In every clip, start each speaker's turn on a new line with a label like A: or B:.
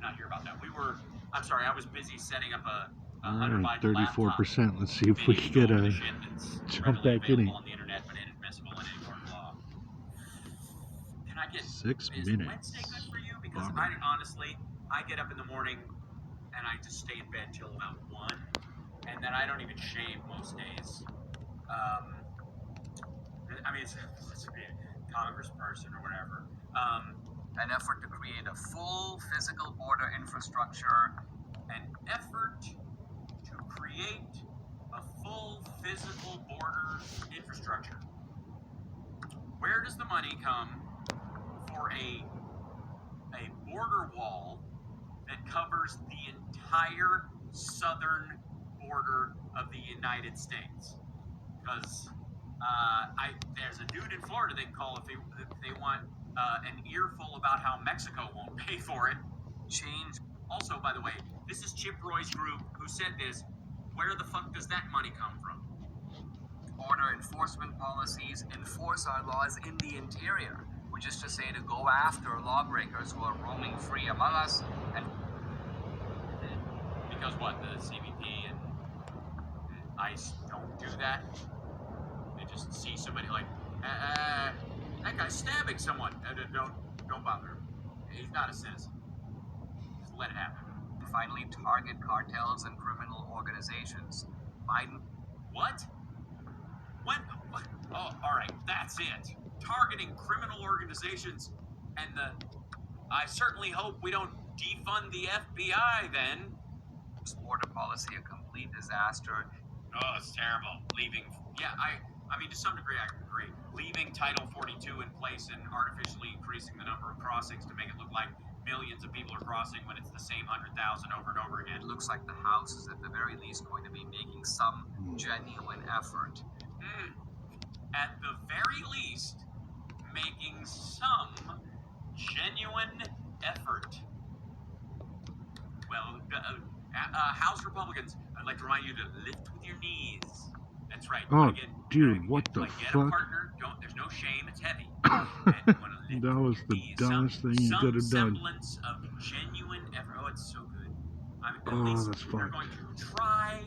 A: not hear about that. I'm sorry, I was busy setting up a
B: All right,
A: undivided laptop.
B: 34%. Let's see if we can get a jump back in it.
A: On the internet, but inadmissible in any court of law. Can I get
B: 6
A: is
B: minutes.
A: Wednesday good for you? Because
B: Bummer.
A: I get up in the morning and I just stay in bed till about 1, and then I don't even shave most days. I mean, it's a congressperson or whatever.
C: An effort to create a full physical border infrastructure.
A: An effort to create a full physical border infrastructure. Where does the money come for a border wall that covers the entire southern border of the United States? Because there's a dude in Florida they can call if they want an earful about how Mexico won't pay for it.
C: Change.
A: Also, by the way, this is Chip Roy's group who said this. Where the fuck does that money come from?
C: Border enforcement policies enforce our laws in the interior, which is to say to go after lawbreakers who are roaming free among us. And
A: because what, the CBP and ICE don't do that? They just see somebody like, that guy's stabbing someone. Don't bother him. He's not a citizen. Just let it happen.
C: Finally, target cartels and criminal organizations. Biden.
A: What? When? What? Oh, all right. That's it. Targeting criminal organizations, and I certainly hope we don't defund the FBI then.
C: Border policy a complete disaster.
A: Oh, it's terrible. Leaving. Yeah, I mean, to some degree, I agree. Leaving Title 42 in place and artificially increasing the number of crossings to make it look like millions of people are crossing when it's the same 100,000 over and over again.
C: It looks like the House is at the very least going to be making some genuine effort.
A: At the very least, making some genuine effort. Well, House Republicans, I'd like to remind you to lift with your knees. That's right.
B: Oh, dude, what the
A: get
B: fuck?
A: A partner. There's no shame. It's heavy.
B: That was the dumbest thing you could have done.
A: Some semblance of genuine effort. Oh, it's so good. I mean,
B: Oh,
A: at least
B: that's
A: we're
B: fun.
A: going to try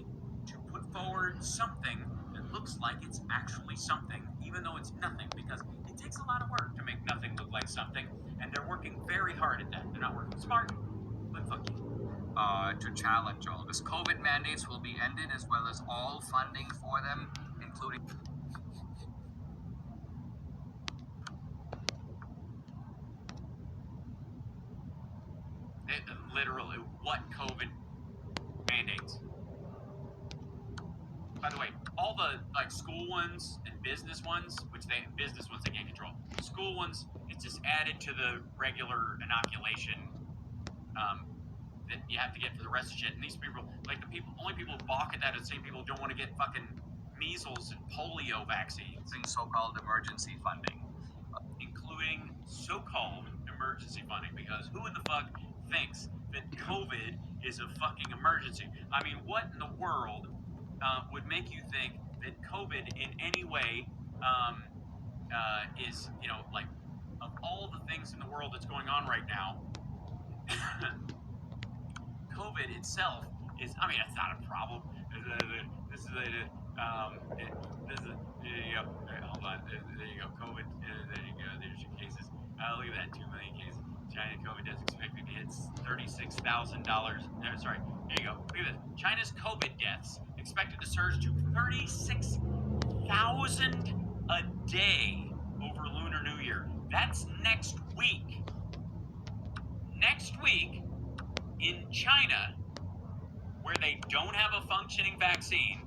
A: to put forward something that looks like it's actually something, even though it's nothing, because it takes a lot of work to make nothing look like something, and they're working very hard at that. They're not working smart, but fuck you.
C: To challenge all this. COVID mandates will be ended, as well as all funding for them, including...
A: Literally, what COVID mandates? By the way, all the school ones and business ones, business ones they can't control. School ones, it's just added to the regular inoculation that you have to get for the rest of shit. And these people, only people who balk at that are the same people who don't want to get fucking measles and polio vaccines.
C: So-called emergency funding.
A: Including so-called emergency funding, because who in the fuck thinks that COVID is a fucking emergency? I mean, what in the world would make you think that COVID in any way is, of all the things in the world that's going on right now, COVID itself is, I mean, it's not a problem. This is there you go. Hold on. There you go. COVID. There you go. There's your cases. Look at that. 2 million cases. China COVID deaths expected to hit $36,000. Sorry. There you go. Look at this. China's COVID deaths expected to surge to 36,000 a day over Lunar New Year. That's next week. Next week in China, where they don't have a functioning vaccine,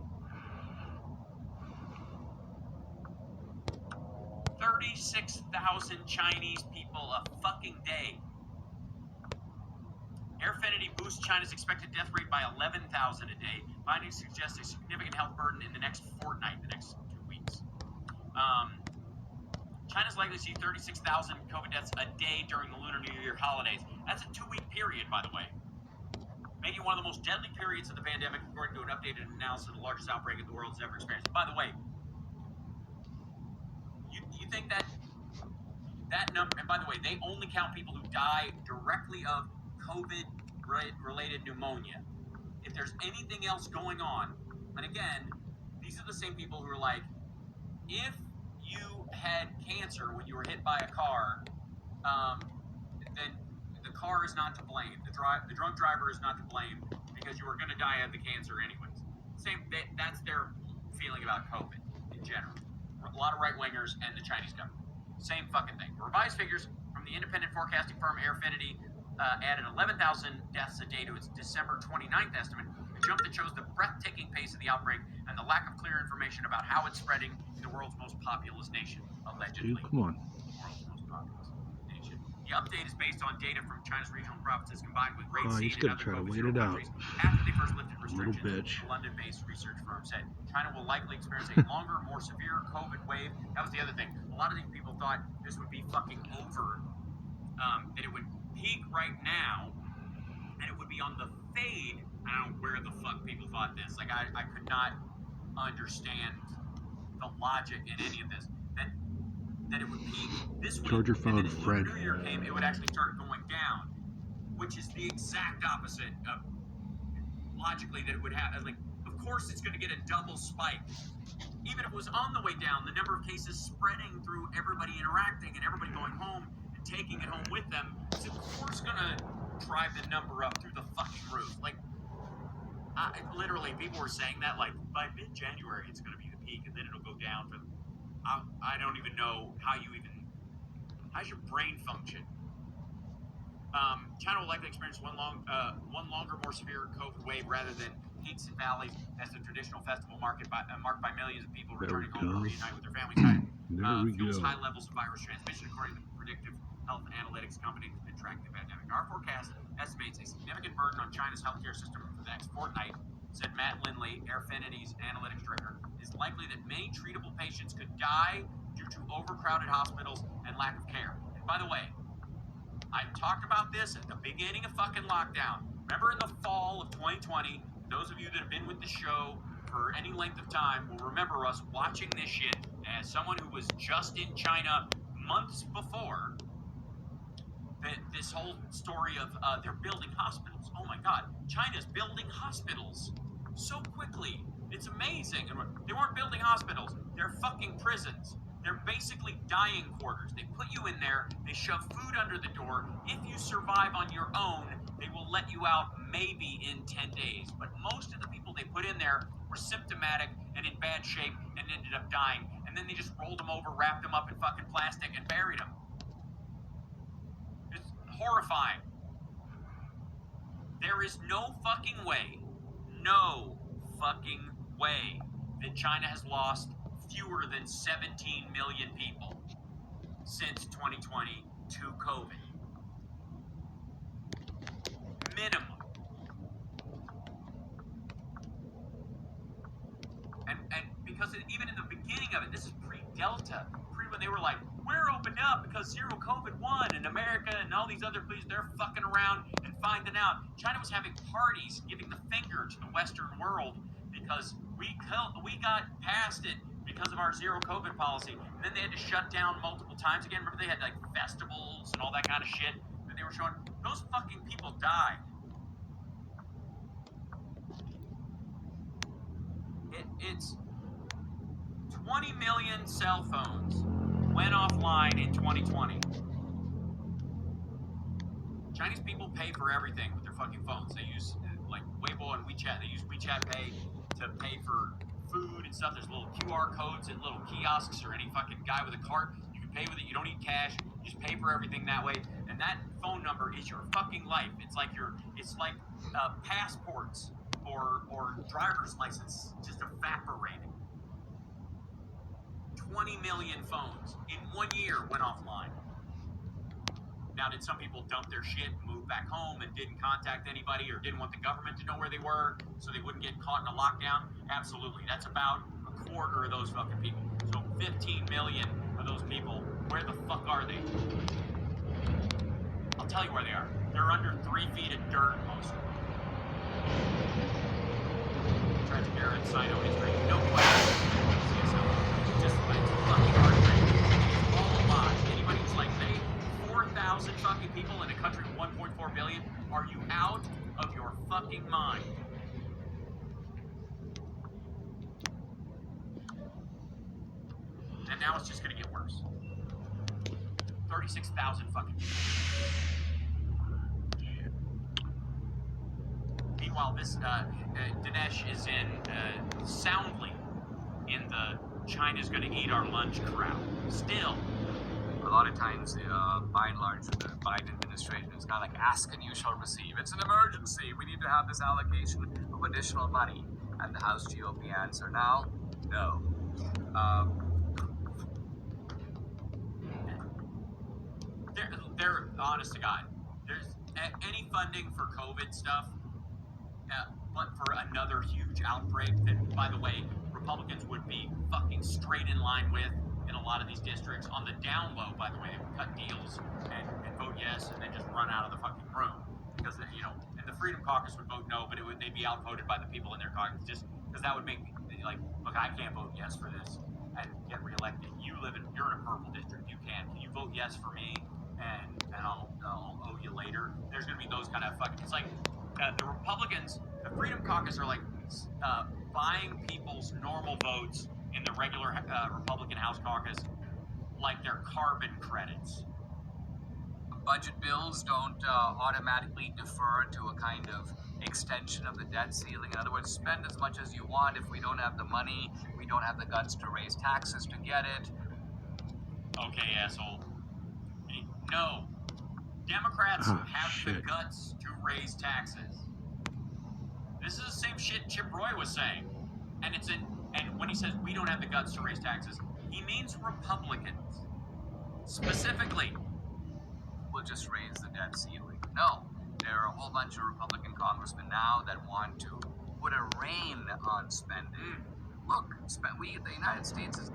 A: 36,000 Chinese people a fucking day. Airfinity boosts China's expected death rate by 11,000 a day. Findings suggest a significant health burden in the next fortnight, the next 2 weeks. China's likely to see 36,000 COVID deaths a day during the Lunar New Year holidays. That's a 2-week period, by the way. Making one of the most deadly periods of the pandemic, according to an updated analysis of the largest outbreak the world has ever experienced. By the way, you think that number, and by the way, they only count people who die directly of COVID-related pneumonia, if there's anything else going on, and again, these are the same people who are like, if you had cancer when you were hit by a car, then the car is not to blame. The drunk driver is not to blame because you were going to die of the cancer anyways. That's their feeling about COVID in general. A lot of right-wingers and the Chinese government. Same fucking thing. Revised figures from the independent forecasting firm Airfinity added 11,000 deaths a day to its December 29th estimate, a jump that shows the breathtaking pace of the outbreak and the lack of clear information about how it's spreading in the world's most populous nation, allegedly.
B: Dude, come on.
A: World's most populous nation. The update is based on data from China's regional provinces combined with rates
B: Oh, he's
A: seen in
B: gonna
A: other
B: try to
A: COVID
B: wait
A: zero
B: it out.
A: countries after they first lifted
B: Little
A: restrictions.
B: bitch.
A: The London-based research firm said China will likely experience a longer, more severe COVID wave. That was the other thing. A lot of these people thought this would be fucking over, that it would peak right now, and it would be on the fade. I don't know where the fuck people thought this. Like, I could not understand the logic in any of this. That it would peak this week,
B: Charge your phone,
A: and then as
B: Fred.
A: New Year came, it would actually start going down, which is the exact opposite of logically that it would have. Like, of course it's going to get a double spike. Even if it was on the way down, the number of cases spreading through everybody interacting and everybody going home and taking it home with them is of course going to drive the number up through the fucking roof. Like, literally, people were saying that, like, by mid-January it's going to be the peak and then it'll go down for. I don't even know how's your brain function. China will likely experience one longer, more severe COVID wave rather than peaks and valleys as the traditional festival marked by millions of people returning home to reunite with their families. Fuels high levels of virus transmission, according to the predictive health analytics company that's been tracking the pandemic. Our forecast estimates a significant burden on China's healthcare system for the next fortnight, said Matt Lindley, Airfinity's analytics director. It's likely that many treatable patients could die due to overcrowded hospitals and lack of care. And by the way, I talked about this at the beginning of fucking lockdown. Remember in the fall of 2020, those of you that have been with the show for any length of time will remember us watching this shit as someone who was just in China months before. This whole story of they're building hospitals. Oh my God, China's building hospitals so quickly. It's amazing. And they weren't building hospitals. They're fucking prisons. They're basically dying quarters. They put you in there. They shove food under the door. If you survive on your own, they will let you out maybe in 10 days. But most of the people they put in there were symptomatic and in bad shape and ended up dying. And then they just rolled them over, wrapped them up in fucking plastic, and buried them. It's horrifying. There is no fucking way that China has lost fewer than 17 million people since 2020 to COVID. Minimum. And because even in the beginning of it, this is pre-Delta, when they were like, we're opened up because zero COVID won, and America and all these other places, they're fucking around and finding out. China was having parties giving the finger to the Western world because we got past it because of our zero COVID policy. And then they had to shut down multiple times again. Remember they had like festivals and all that kind of shit that they were showing. Those fucking people died. It's 20 million cell phones went offline in 2020. Chinese people pay for everything with their fucking phones. They use like Weibo and WeChat. They use WeChat Pay to pay for food and stuff. There's little QR codes and little kiosks, or any fucking guy with a cart. You can pay with it. You don't need cash. You just pay for everything that way. And that phone number is your fucking life. It's like passports or driver's license just evaporating. 20 million phones in 1 year went offline. Now, did some people dump their shit, move back home, and didn't contact anybody, or didn't want the government to know where they were so they wouldn't get caught in a lockdown? Absolutely. That's about a quarter of those fucking people. So 15 million of those people, where the fuck are they? I'll tell you where they are. They're under 3 feet of dirt, most of them. Tragic era in Sino history. No question. Just like fucking heartbreaking. It's all a lie. Anybody who's like, they 4,000 fucking people in a country of 1.4 billion are Are you out of your fucking mind? And now it's just gonna get worse. 36,000 fucking people. Meanwhile, this Dinesh is in soundly in the China's gonna eat our lunch crowd. Still.
C: A lot of times, by and large, the Biden administration is kind of like, ask and you shall receive. It's an emergency. We need to have this allocation of additional money. And the House GOP answer now, no.
A: They're honest to God. There's any funding for COVID stuff, but for another huge outbreak that, by the way, Republicans would be fucking straight in line with in a lot of these districts. On the down low, by the way, they would cut deals and vote yes and then just run out of the fucking room. Because, you know, and the Freedom Caucus would vote no, but they'd be outvoted by the people in their caucus just because that would make me like, look, I can't vote yes for this and get reelected. You're in a purple district. You can. Can you vote yes for me? And I'll owe you later. There's going to be those kind of fucking. It's like the Republicans, the Freedom Caucus are like buying people's normal votes in the regular Republican House caucus like they're carbon credits.
C: Budget bills don't automatically defer to a kind of extension of the debt ceiling. In other words, spend as much as you want. If we don't have the money, we don't have the guts to raise taxes to get it.
A: Okay, asshole. No. Democrats have the guts to raise taxes. This is the same shit Chip Roy was saying. And and when he says we don't have the guts to raise taxes, he means Republicans. Specifically.
C: We'll just raise the debt ceiling. No. There are a whole bunch of Republican congressmen now that want to put a rein on spending. Look, the United States is...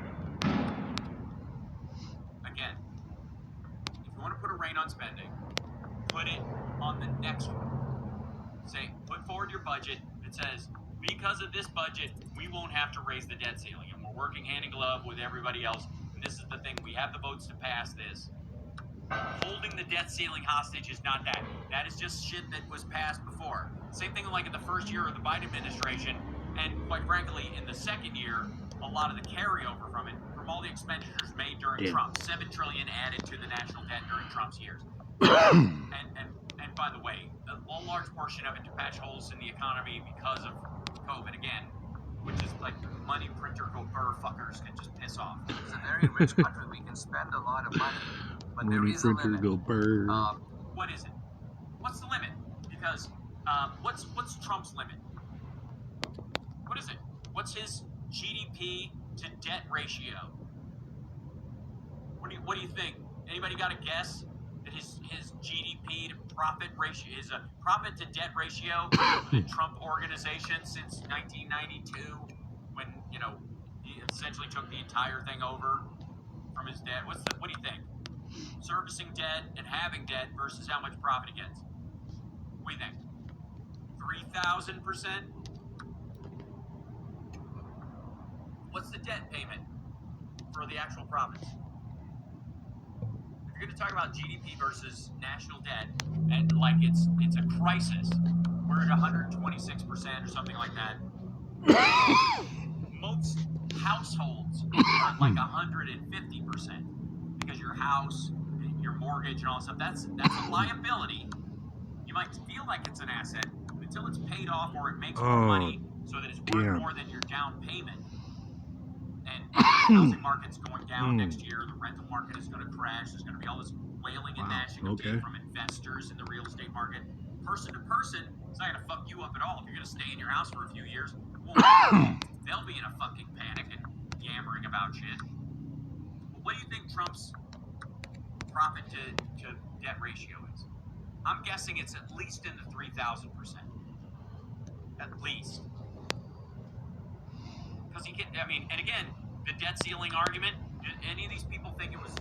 A: Again, if you want to put a rein on spending, put it on the next one. Say, put forward your budget that says, because of this budget, we won't have to raise the debt ceiling. And we're working hand in glove with everybody else. And this is the thing, we have the votes to pass this. Holding the debt ceiling hostage is not that. That is just shit that was passed before. Same thing like in the first year of the Biden administration, and quite frankly, in the second year, a lot of the carryover from it, from all the expenditures made during Trump. $7 trillion added to the national debt during Trump's years. and by the way, a large portion of it to patch holes in the economy because of COVID again, which is like money printer go burr fuckers can just piss off.
C: It's a very rich country. We can spend a lot of money, but there is a limit.
B: Go burr.
A: What is it? What's the limit? Because what's Trump's limit? What is it? What's his GDP to debt ratio? What do you think? Anybody got a guess that his GDP to profit ratio is a profit to debt ratio for the Trump organization since 1992, when he essentially took the entire thing over from his dad? What do you think? Servicing debt and having debt versus how much profit he gets. What do you think? 3,000%? What's the debt payment for the actual profits? If you're going to talk about GDP versus national debt, and like it's a crisis, we're at 126% or something like that. Most households are at like 150% because your house, your mortgage, and all that stuff, that's a liability. You might feel like it's an asset until it's paid off or it makes more money so that it's worth more than your down payment. And the housing market's going down next year. The rental market is going to crash. There's going to be all this wailing and gnashing of teeth from investors in the real estate market. Person to person, it's not going to fuck you up at all. If you're going to stay in your house for a few years, they'll be in a fucking panic and yammering about shit. But what do you think Trump's profit to debt ratio is? I'm guessing it's at least in the 3,000%. At least. Because and again, the debt ceiling argument, did any of these people think it was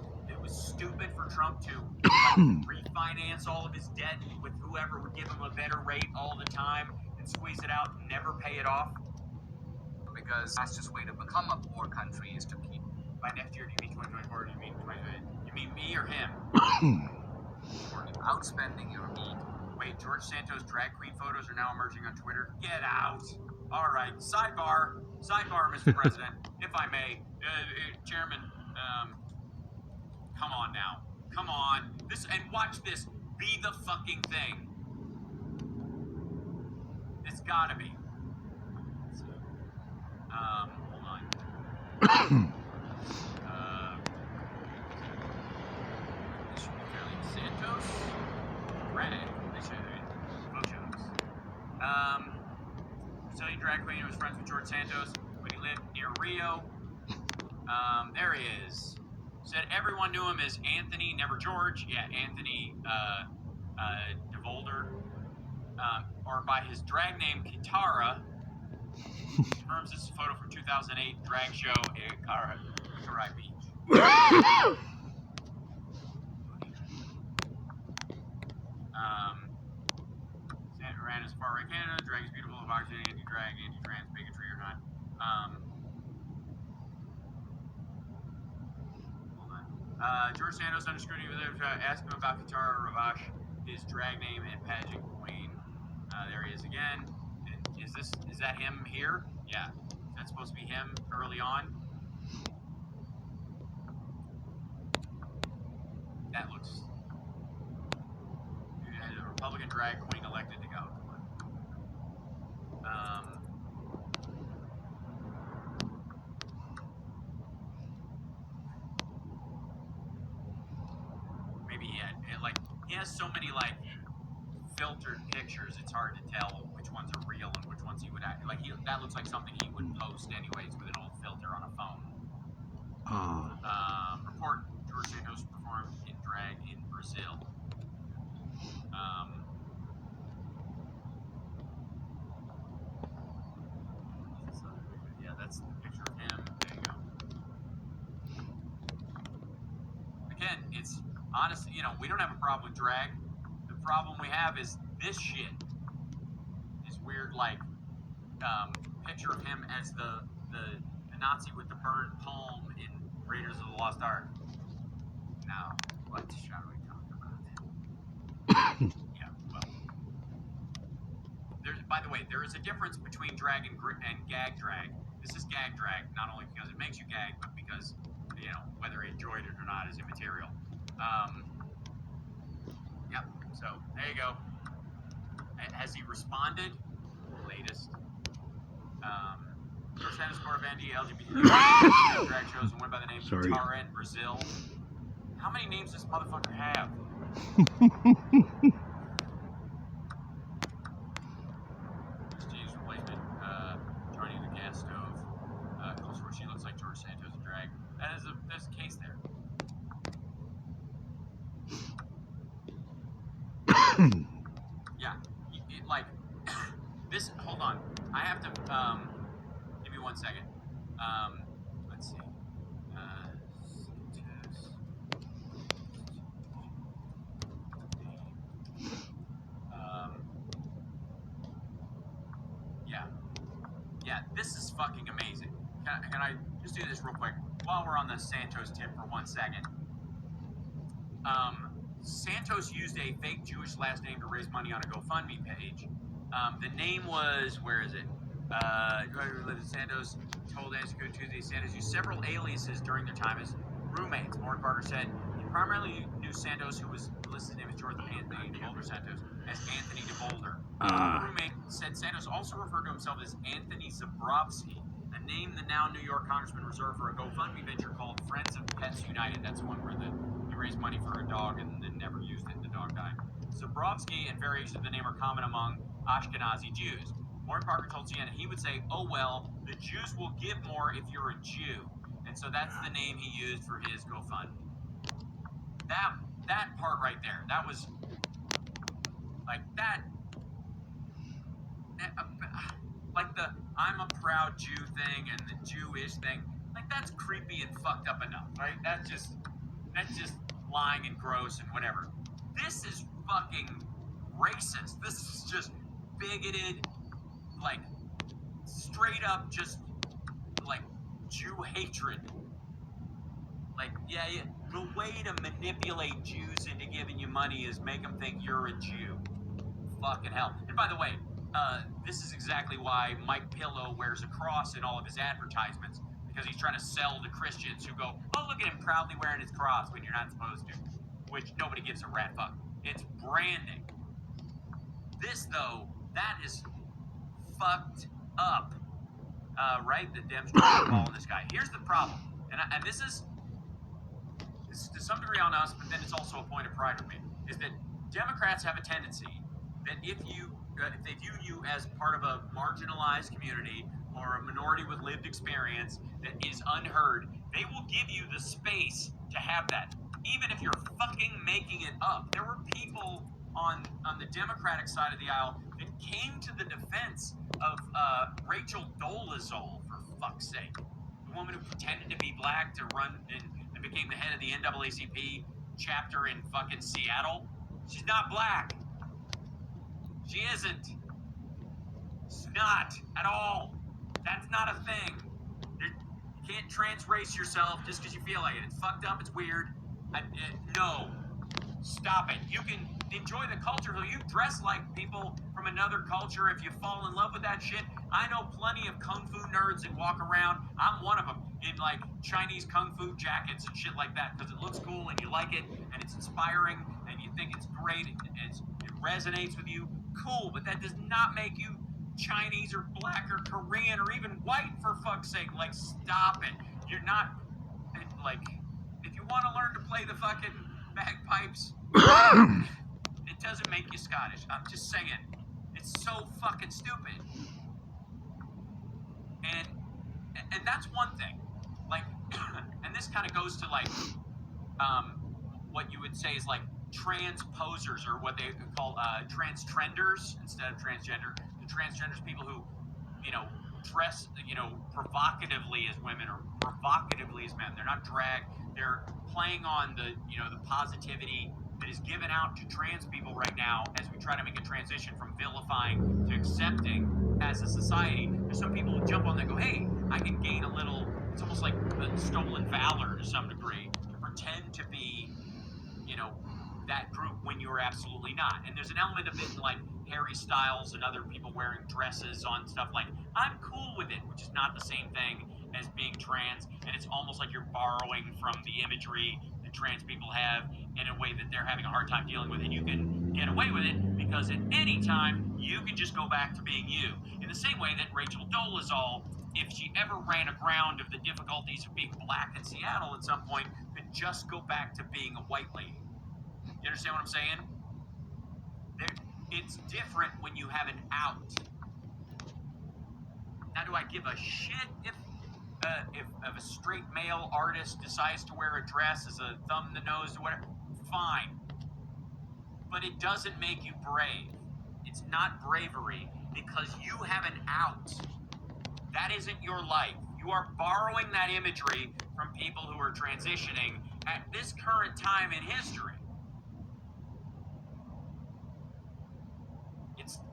A: stupid for Trump to refinance all of his debt with whoever would give him a better rate all the time and squeeze it out and never pay it off?
C: Because that's just way to become a poor country is to keep.
A: By next year, do you mean 2024 or do you mean 2020? You mean me or him?
C: Outspending your need.
A: Wait, George Santos drag queen photos are now emerging on Twitter. Get out. All right. Sidebar, Mr. President, if I may, Chairman. Come on now. Come on. And watch this be the fucking thing. It's gotta be. So, hold on. This should be fairly Santos. Drag. They should photos. Brazilian drag queen who was friends with George Santos when he lived near Rio. There he is. Said everyone knew him as Anthony, never George. Yeah, Anthony DeVolder. Or by his drag name Kitara. Confirms this is a photo from 2008 drag show at Karai Beach. Ran as far right Canada. Drag is beautiful. Boxing, anti-drag, anti-trans, bigotry or not. George Santos under scrutiny with him. Ask him about Kitara Ravash, his drag name and pageant queen. There he is again. Is that him here? Yeah. That's supposed to be him early on. That looks. A Republican drag queen elected to go. Maybe he has so many filtered pictures. It's hard to tell which ones are real and which ones he would act that looks like something he would post anyways with an old filter on a phone. Report: George Santos performed in drag in Brazil. Yeah, that's the picture of him. There you go. Again, it's honestly, we don't have a problem with drag. The problem we have is this shit. This weird, picture of him as the Nazi with the burned palm in Raiders of the Lost Ark. Now, what shall we talk about? Yeah, well. By the way, there is a difference between drag and gag drag. This is gag drag, not only because it makes you gag, but because, whether you enjoyed it or not is immaterial. Yep, so there you go. Has he responded? Latest. George Santos scored of ND LGBT drag shows and went by the name Kitara in Brazil. How many names does this motherfucker have? Steve's replacement, joining the gas stove. Close where she looks like George Santos in drag. There's a case there. Yeah, this. Hold on, I have to. Give me 1 second. Let's see. Yeah. This is fucking amazing. Can I just do this real quick while we're on the Santos tip for 1 second? Santos used a fake Jewish last name to raise money on a GoFundMe page. The name was, where is it? Whoever lived in Santos told Antico Tuesday Santos used several aliases during their time as roommates. Maureen Parker said he primarily knew Santos, who was listed name as George Anthony DeVolder Santos, as Anthony DeVolder. The roommate said Santos also referred to himself as Anthony Zabrowski, a name the now New York congressman reserved for a GoFundMe venture called Friends of Pets United. That's the one where he raised money for a dog and then never used it. The dog died. Zabrowski and variations of the name are common among Ashkenazi Jews. Maureen Parker told CNN he would say, "Oh well, the Jews will give more if you're a Jew," and so that's the name he used for his GoFundMe. That part right there, that was the I'm a proud Jew thing and the Jewish thing. That's creepy and fucked up enough, right? That's just lying and gross and whatever. This is fucking racist. This is just bigoted, straight up just Jew hatred. The way to manipulate Jews into giving you money is make them think you're a Jew. fucking hell. And by the way, this is exactly why Mike Pillow wears a cross in all of his advertisements, because he's trying to sell to Christians who go, oh, look at him proudly wearing his cross when you're not supposed to, which nobody gives a rat fuck. It's branding. This, though, that is fucked up, right? The Dems trying to ball in this guy. Here's the problem, and this is to some degree on us, but then it's also a point of pride for me, is that Democrats have a tendency that if they view you as part of a marginalized community or a minority with lived experience that is unheard, they will give you the space to have that, even if you're fucking making it up. There were people on the Democratic side of the aisle that came to the defense of Rachel Dolezal, for fuck's sake, the woman who pretended to be black to run and became the head of the NAACP chapter in fucking Seattle. She's not black. She isn't. She's not at all. That's not a thing. You can't trans-race yourself just because you feel like it. It's fucked up. It's weird. No. Stop it. You can enjoy the culture, though. You dress like people from another culture if you fall in love with that shit. I know plenty of kung fu nerds that walk around. I'm one of them, in like Chinese kung fu jackets and shit like that, because it looks cool and you like it and it's inspiring and you think it's great and it resonates with you. Cool, but that does not make you Chinese or black or Korean or even white, for fuck's sake. Like, stop it. You're not, like, if you want to learn to play the fucking bagpipes, it doesn't make you Scottish. I'm just saying. It's so fucking stupid. And that's one thing. Like, and this kind of goes to, like, what you would say is, like, transposers, or what they call trans-trenders instead of transgender. The transgenders, people who, dress, provocatively as women or provocatively as men. They're not drag. They're playing on the, the positivity that is given out to trans people right now as we try to make a transition from vilifying to accepting as a society. There's some people who jump on that and go, hey, I can gain a little, it's almost like the stolen valor to some degree, to pretend to be, that group when you're absolutely not. And there's an element of it in, like, Harry Styles and other people wearing dresses on stuff like, I'm cool with it, which is not the same thing as being trans, and it's almost like you're borrowing from the imagery that trans people have in a way that they're having a hard time dealing with, and you can get away with it because at any time you can just go back to being you. In the same way that Rachel Dolezal, if she ever ran aground of the difficulties of being black in Seattle at some point, could just go back to being a white lady. You understand what I'm saying? It's different when you have an out. Now, do I give a shit if a straight male artist decides to wear a dress as a thumb in the nose or whatever? Fine. But it doesn't make you brave. It's not bravery because you have an out. That isn't your life. You are borrowing that imagery from people who are transitioning at this current time in history.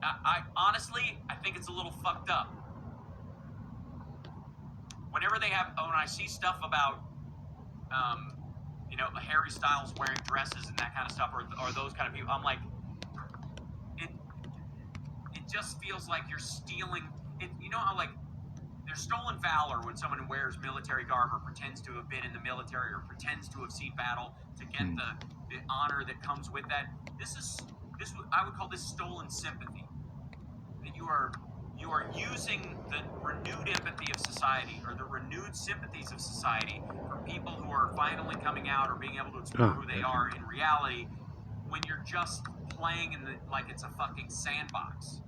A: I honestly, I think it's a little fucked up. Whenever when I see stuff about, Harry Styles wearing dresses and that kind of stuff, or those kind of people, I'm like, it just feels like you're stealing. How, like, there's stolen valor when someone wears military garb or pretends to have been in the military or pretends to have seen battle to get the honor that comes with that. I would call this stolen sympathy. That you are using the renewed empathy of society or the renewed sympathies of society for people who are finally coming out or being able to explore who they are in reality, when you're just playing like it's a fucking sandbox.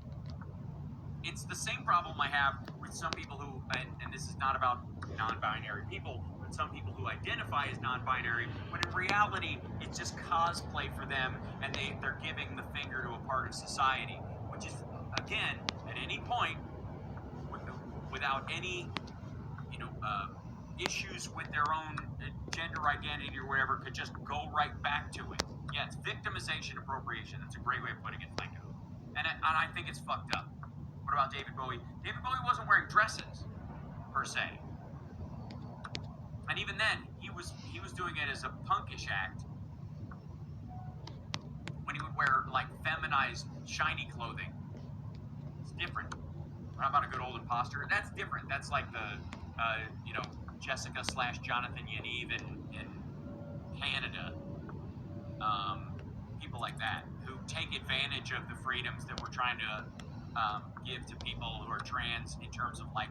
A: It's the same problem I have with some people who, and this is not about non-binary people, but some people who identify as non-binary, when in reality it's just cosplay for them, and they're giving the finger to a part of society, which is, again, at any point, without any, issues with their own gender identity or whatever, could just go right back to it. Yeah, it's victimization appropriation. That's a great way of putting it, Lingo. And I think it's fucked up. What about David Bowie? David Bowie wasn't wearing dresses, per se. And even then, he was doing it as a punkish act when he would wear like feminized, shiny clothing. It's different. How about a good old imposter? That's different. That's like the, Jessica / Jonathan Yaniv in Canada. People like that who take advantage of the freedoms that we're trying to give to people who are trans in terms of like,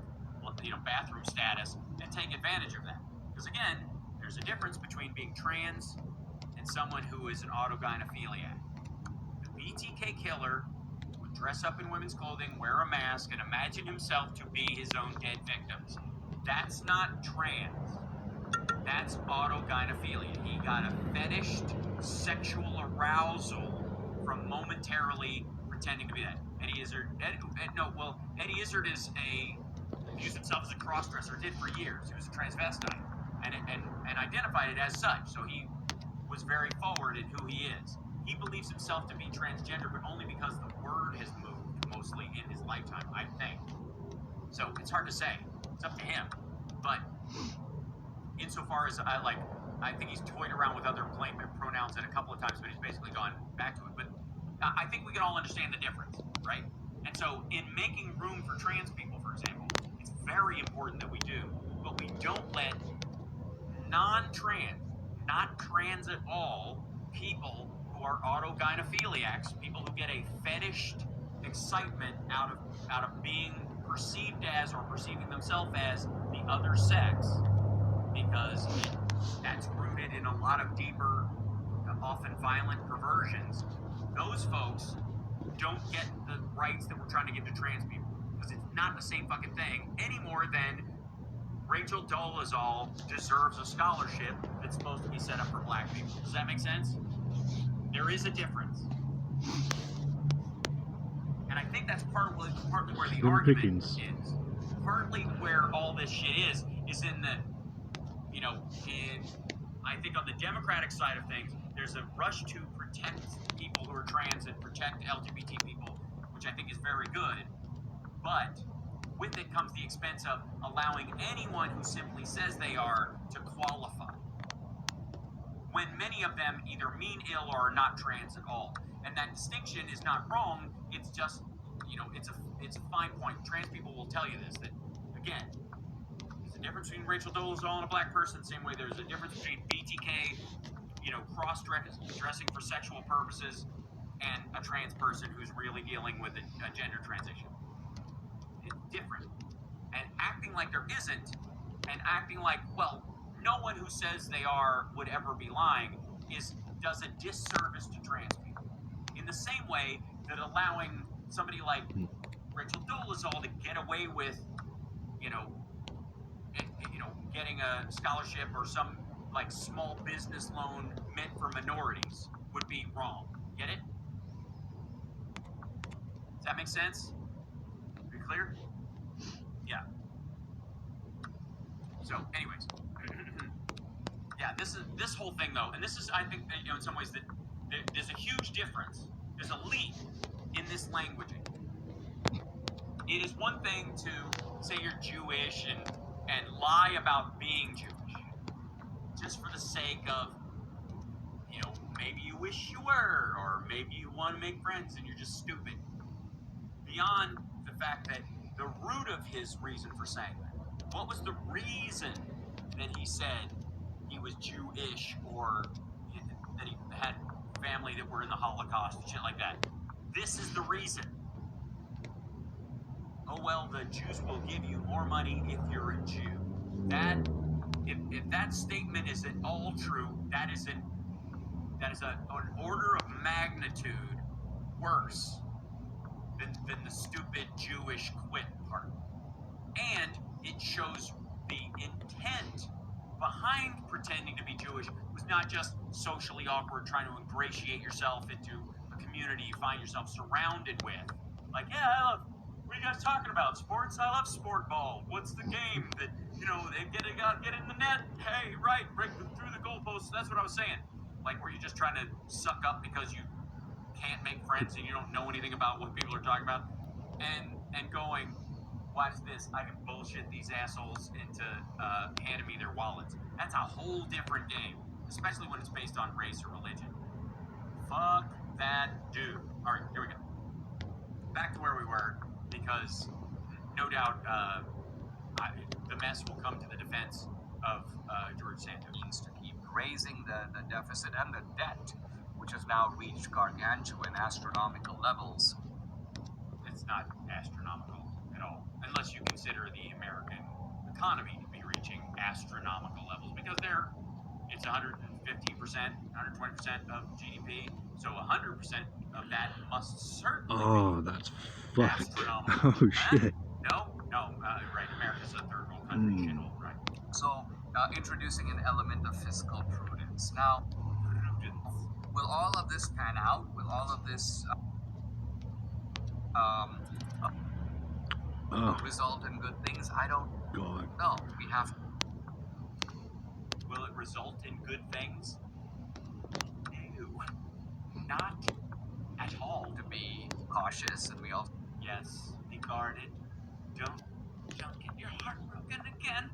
A: bathroom status, and take advantage of that. Because again, there's a difference between being trans and someone who is an autogynephiliac. The BTK killer would dress up in women's clothing, wear a mask, and imagine himself to be his own dead victims. That's not trans. That's autogynephilia. He got a fetished sexual arousal from momentarily pretending to be that. Eddie Izzard views himself as a crossdresser, did for years. He was a transvestite and identified it as such. So he was very forward in who he is. He believes himself to be transgender, but only because the word has moved mostly in his lifetime, I think. So it's hard to say. It's up to him. But insofar as I think he's toyed around with other pronouns a couple of times, but he's basically gone back to it. But I think we can all understand the difference, right? And so in making room for trans people, for example, it's very important that we do, but we don't let non-trans, not trans at all, people who are autogynephiliacs, people who get a fetished excitement out of being perceived as or perceiving themselves as the other sex, because that's rooted in a lot of deeper, often violent perversions. Those folks don't get the rights that we're trying to give to trans people, because it's not the same fucking thing any more than Rachel Dolezal deserves a scholarship that's supposed to be set up for black people. Does that make sense? There is a difference. And I think that's partly where the argument is. Partly where all this shit is in the, I think on the Democratic side of things, there's a rush to protect people who are trans and protect LGBT people, which I think is very good. But with it comes the expense of allowing anyone who simply says they are to qualify, when many of them either mean ill or are not trans at all. And that distinction is not wrong. It's just, it's a fine point. Trans people will tell you this, that, again, there's a difference between Rachel Dolezal and a black person, same way there's a difference between BTK, cross-dressing for sexual purposes, and a trans person who's really dealing with a gender transition. It's different. And acting like there isn't, and acting like, well, no one who says they are would ever be lying, does a disservice to trans people. In the same way that allowing somebody like Rachel Dolezal to get away with, getting a scholarship or some small business loan meant for minorities would be wrong. Get it? Does that make sense? Are you clear? Yeah. So, anyways, yeah, this whole thing though, and this is, I think, in some ways that there's a huge difference. There's a leap in this languaging. It is one thing to say you're Jewish and lie about being Jewish, just for the sake of, maybe you wish you were, or maybe you want to make friends and you're just stupid. Beyond the fact that the root of his reason for saying that, what was the reason that he said he was Jewish, or that he had family that were in the Holocaust and shit like that? This is the reason. Oh well, the Jews will give you more money if you're a Jew. That, if that statement is at all true, that is an order of magnitude worse than the stupid Jewish quit part. And it shows the intent behind pretending to be Jewish was not just socially awkward, trying to ingratiate yourself into a community you find yourself surrounded with. Like, yeah, what are you guys talking about? Sports? I love sport ball. What's the game that, they get in the net? Hey, right, break through the goalposts. That's what I was saying. Like, where you're just trying to suck up because you can't make friends and you don't know anything about what people are talking about, and going, watch this, I can bullshit these assholes into handing me their wallets. That's a whole different game, especially when it's based on race or religion. Fuck that dude. All right, here we go. Back to where we were, because no doubt the mess will come to the defense of George Santos.
C: Means to keep raising the deficit and the debt, which has now reached gargantuan astronomical levels.
A: It's not astronomical at all, unless you consider the American economy to be reaching astronomical levels, because it's 150%, 120% of GDP, so 100% of that must certainly
B: Oh,
A: be
B: that's fucked.
A: astronomical.
B: Oh, shit.
A: No, right, America's a third world country, shithole, right?
C: So, introducing an element of fiscal prudence. Now, will all of this pan out? Will all of this
B: Oh,
C: result in good things? I don't
B: God.
C: know. We have
A: Will it result in good things? No, not at all.
C: to be cautious, and we also
A: Yes, be guarded. Don't get your heart broken again.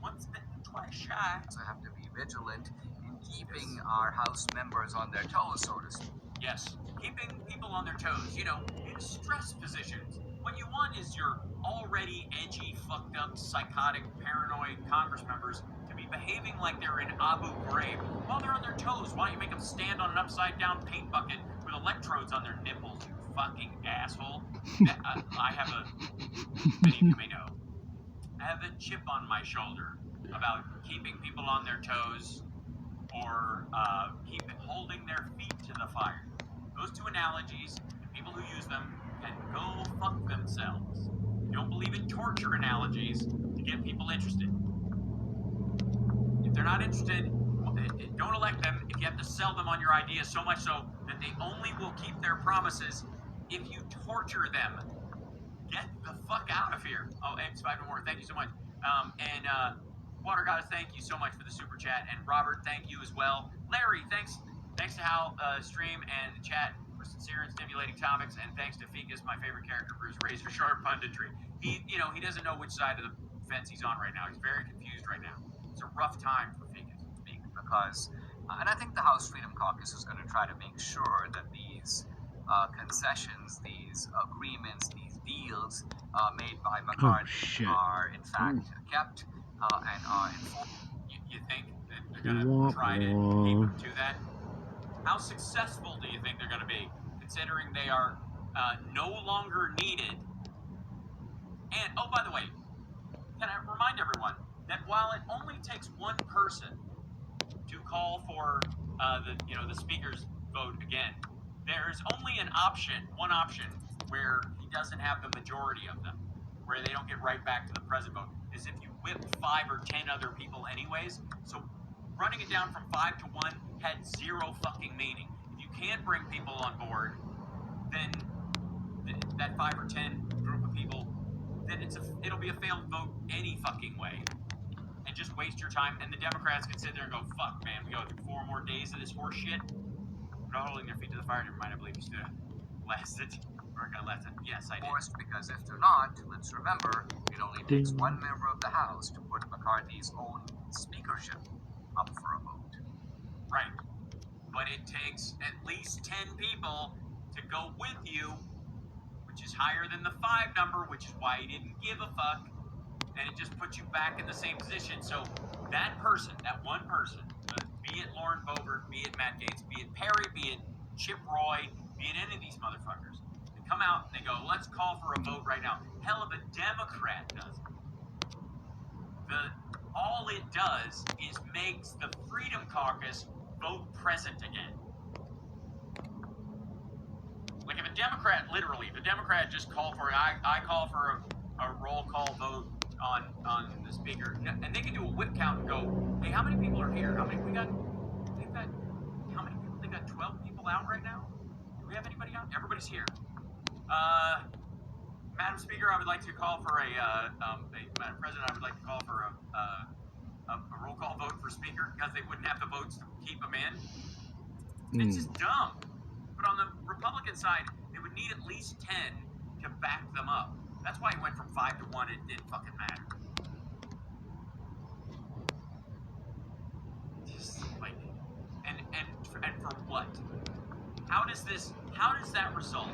A: Once bitten, twice shy.
C: have to be vigilant in keeping our House members on their toes, so to speak.
A: Yes, keeping people on their toes, in stress positions. What you want is your already edgy, fucked up, psychotic, paranoid Congress members to be behaving like they're in Abu Ghraib while they're on their toes. Why don't you make them stand on an upside down paint bucket with electrodes on their nipples, you fucking asshole? I have many of you may know, I have a chip on my shoulder about keeping people on their toes or holding their feet to the fire. Those two analogies, the people who use them can go fuck themselves. Don't believe in torture analogies to get people interested. If they're not interested, don't elect them if you have to sell them on your ideas so much so that they only will keep their promises if you torture them. Get the fuck out of here. Oh, X5 more. Thank you so much. Water Goddess, thank you so much for the super chat. And Robert, thank you as well. Larry, thanks to Hal, stream and the chat for sincere and stimulating topics. And thanks to Ficus, my favorite character, for his razor sharp punditry. He doesn't know which side of the fence he's on right now. He's very confused right now. It's a rough time for Ficus.
C: Because, and I think the House Freedom Caucus is going to try to make sure that these concessions, these agreements, these deals made by McCarthy are in fact kept and are enforced.
A: You think that they're going to try to keep them to that? How successful do you think they're going to be, considering they are no longer needed? And, oh, by the way, can I remind everyone that while it only takes one person to call for the speaker's vote again, there's only one option where he doesn't have the majority of them, where they don't get right back to the present vote, is if you whip 5 or 10 other people anyways. So running it down from 5 to 1 had zero fucking meaning. If you can't bring people on board, then that 5 or 10 group of people, then it'll be a failed vote any fucking way. And just waste your time, and the Democrats can sit there and go, fuck, man, we go through 4 more days of this horse shit. We're not holding their feet to the fire. Never mind, I believe you stood up. We're gonna last it. Yes, I did.
C: Because if they're not, let's remember, it only takes one member of the House to put McCarthy's own speakership up for a vote.
A: Right. But it takes at least 10 people to go with you, which is higher than the 5 number, which is why he didn't give a fuck. And it just puts you back in the same position. So that one person, be it Lauren Boebert, be it Matt Gaetz, be it Perry, be it Chip Roy, be it any of these motherfuckers, they come out and they go, let's call for a vote right now. Hell, if a Democrat does it, all it does is makes the Freedom Caucus vote present again. Like if a Democrat, literally, if a Democrat just called for it, I call for a roll call vote on the speaker, and they can do a whip count and go, hey, how many people are here? How many we got? How many people? They got 12 people out right now. Do we have anybody out? Everybody's here. Madam Speaker, I would like to call for Madam President, I would like to call for a roll call vote for Speaker, because they wouldn't have the votes to keep him in. It's just dumb. But on the Republican side, they would need at least 10 to back them up. That's why he went from 5 to 1. It didn't fucking matter. Just like, and and for what? How does that result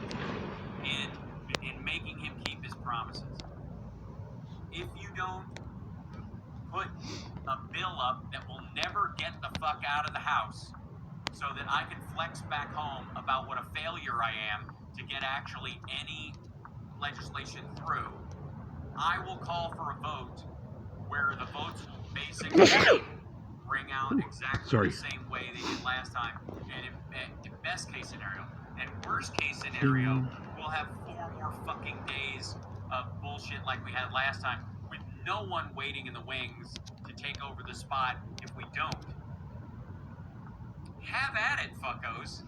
A: in making him keep his promises? If you don't put a bill up that will never get the fuck out of the House so that I can flex back home about what a failure I am to get actually any legislation through, I will call for a vote where the votes will basically bring out exactly the same way they did last time. And in best case scenario, and worst case scenario, we'll have 4 more fucking days of bullshit like we had last time, with no one waiting in the wings to take over the spot if we don't. Have at it, fuckos.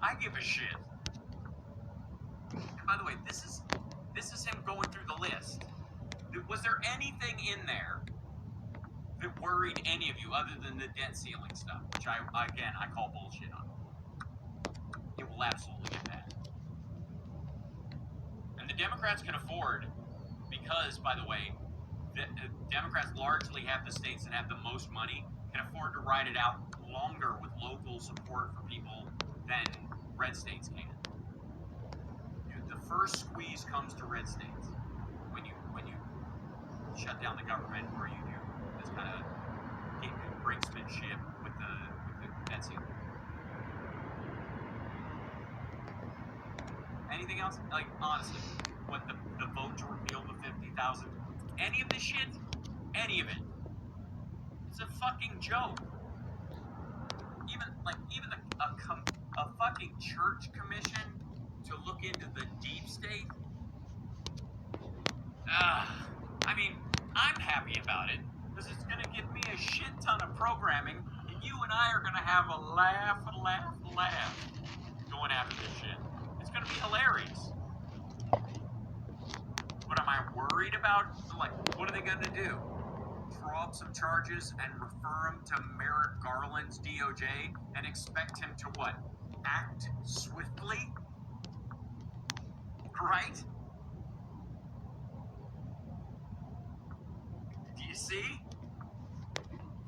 A: I give a shit. And by the way, this is him going through the list. Was there anything in there that worried any of you other than the debt ceiling stuff, which I call bullshit on? It will absolutely get that. And the Democrats can afford, because, by the way, the Democrats largely have the states that have the most money, can afford to ride it out longer with local support for people than red states can. The first squeeze comes to red states when you shut down the government, or you do this kind of brinksmanship with the debt ceiling. Anything else? Like, honestly, what the vote to repeal the 50,000, any of this shit, any of it, it's a fucking joke. Even a fucking church commission to look into the deep state. I mean, I'm happy about it because it's gonna give me a shit ton of programming, and you and I are gonna have a laugh going after this shit. It's gonna be hilarious. But am I worried about, like, what are they gonna do? Draw up some charges and refer him to Merrick Garland's DOJ and expect him to what? Act swiftly? Right? Do you see?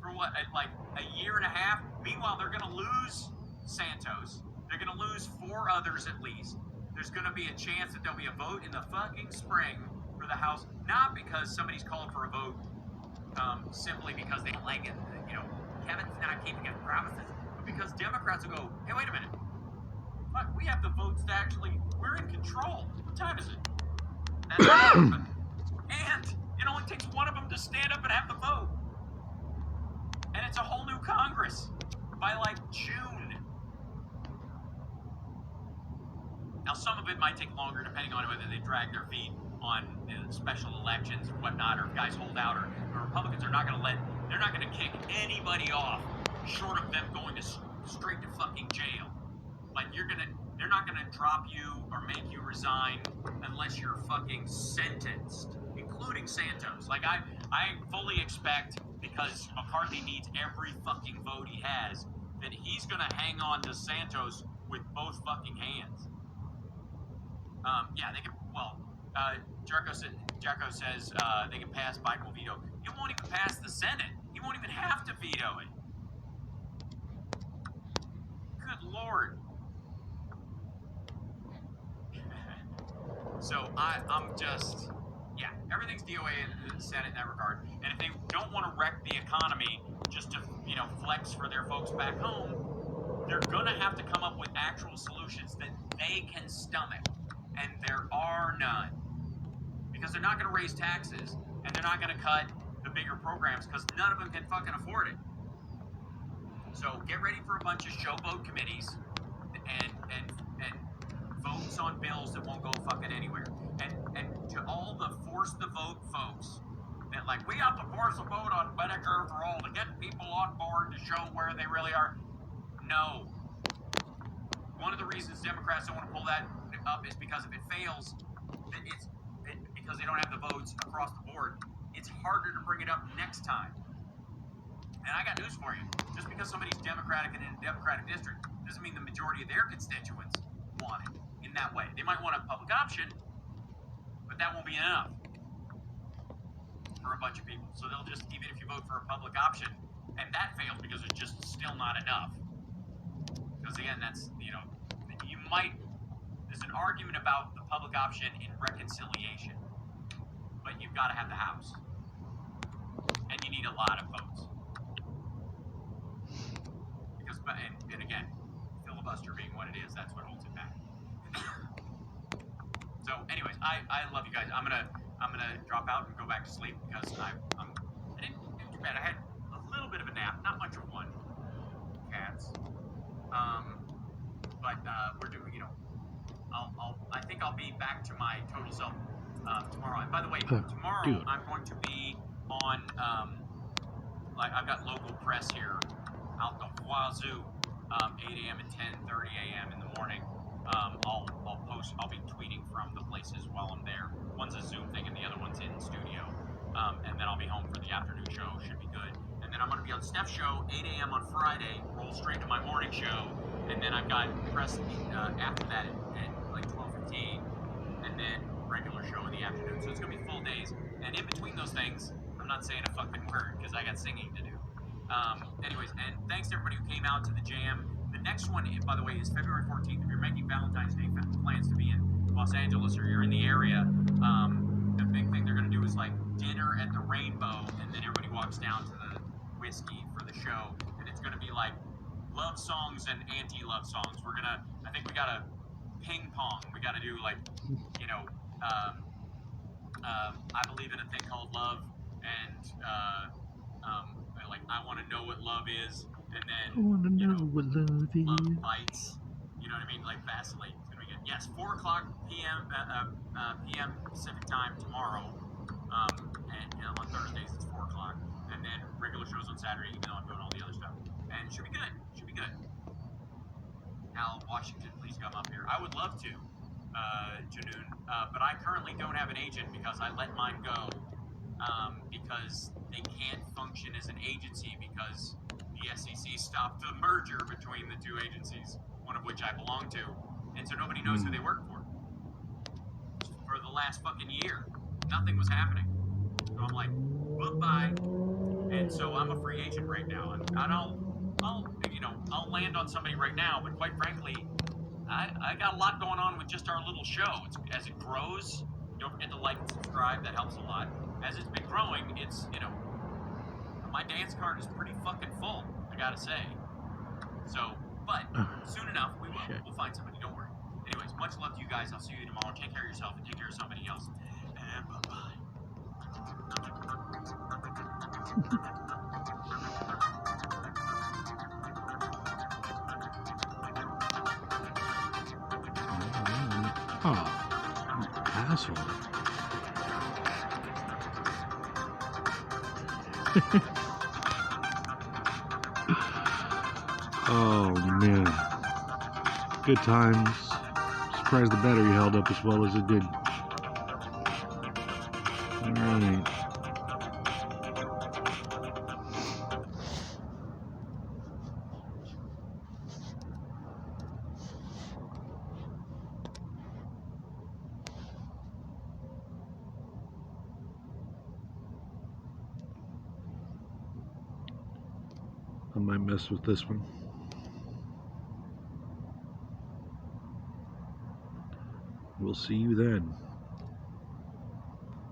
A: For what, like a year and a half? Meanwhile, they're gonna lose Santos. They're gonna lose 4 others at least. There's gonna be a chance that there'll be a vote in the fucking spring for the House, not because somebody's called for a vote simply because they don't like it. You know, Kevin's not keeping his promises, but because Democrats will go, hey, wait a minute. Fuck, we have the votes to actually, we're in control. What time is it? That's what happened. And it only takes one of them to stand up and have the vote. And it's a whole new Congress by like June. Now, some of it might take longer depending on whether they drag their feet on special elections or whatnot, or if guys hold out, or Republicans are not going to they're not going to kick anybody off short of them going to straight to fucking jail. Like, they're not going to drop you or make you resign unless you're fucking sentenced, including Santos. Like, I fully expect, because McCarthy needs every fucking vote he has, that he's going to hang on to Santos with both fucking hands. Yeah, they can, well, Jacko says they can pass, Biden will veto. He won't even pass the Senate. He won't even have to veto it. Good Lord. So I'm just, yeah, everything's DOA in the Senate in that regard. And if they don't want to wreck the economy just to, flex for their folks back home, they're going to have to come up with actual solutions that they can stomach. And there are none. Because they're not going to raise taxes, and they're not going to cut the bigger programs, because none of them can fucking afford it. So get ready for a bunch of showboat committees and votes on bills that won't go fucking anywhere. And to all the force the vote folks that, like, we have to force a vote on Medicare for all to get people on board to show where they really are. No. One of the reasons Democrats don't want to pull that up is because if it fails, because they don't have the votes across the board, it's harder to bring it up next time. And I got news for you. Just because somebody's Democratic and in a Democratic district doesn't mean the majority of their constituents want it in that way. They might want a public option, but that won't be enough for a bunch of people. So they'll just, even if you vote for a public option, and that fails because it's just still not enough, Because again, that's, you know, you might, there's an argument about the public option in reconciliation, but you've got to have the House. And you need a lot of votes. Because, and again, filibuster being what it is, that's what holds it back. So, anyways, I love you guys. I'm gonna drop out and go back to sleep because I didn't do too bad. I had a little bit of a nap, not much of one. Cats. But we're doing, you know, I think I'll be back to my total self tomorrow. And by the way, tomorrow
B: dude.
A: I'm going to be on like I've got local press here out the wazoo, 8 a.m. and 10:30 a.m. in the morning. I'll be tweeting from the places while I'm there. One's a Zoom thing and the other one's in studio. And then I'll be home for the afternoon show. Should be good. And then I'm going to be on Steph's show 8 a.m. on Friday. Roll straight to my morning show. And then I've got press after that at like 12:15. And then regular show in the afternoon. So it's going to be full days. And in between those things, I'm not saying a fucking word because I got singing to do. Anyways, and thanks to everybody who came out to the jam. The next one, by the way, is February 14th. If you're making Valentine's Day plans to be in Los Angeles or you're in the area, the big thing they're going to do is like dinner at the Rainbow, and then everybody walks down to the whiskey for the show, and it's going to be like love songs and anti-love songs. I think we got a ping pong. We got to do like, you know, I believe in a thing called love, and like I want to know what love is, and then
B: I want to know what love is.
A: love bites. You know what I mean? Like Vaseline. It's gonna be good. Yes, 4 o'clock p.m. p.m. Pacific time tomorrow, and you know, on Thursdays it's 4 o'clock, and then regular shows on Saturday, even though I'm doing all the other stuff. And it should be good. Should be good. Al Washington, please come up here. I would love to, Janoon, but I currently don't have an agent because I let mine go. Because they can't function as an agency because the SEC stopped the merger between the two agencies, one of which I belong to, and so nobody knows who they work for the last fucking year. Nothing was happening. So I'm like, goodbye. And so I'm a free agent right now, and I'll land on somebody right now, but quite frankly, I got a lot going on with just our little show. As it grows, don't forget to like and subscribe. That helps a lot. As it's been growing, it's, you know, my dance card is pretty fucking full, I gotta say. So, but soon enough, we will. We'll find somebody, don't worry. Anyways, much love to you guys. I'll see you tomorrow. Take care of yourself and take care of somebody else. And bye-bye.
B: Oh, asshole. Oh man, good times. Surprised the battery held up as well as it did. Alright. I might mess with this one. We'll see you then.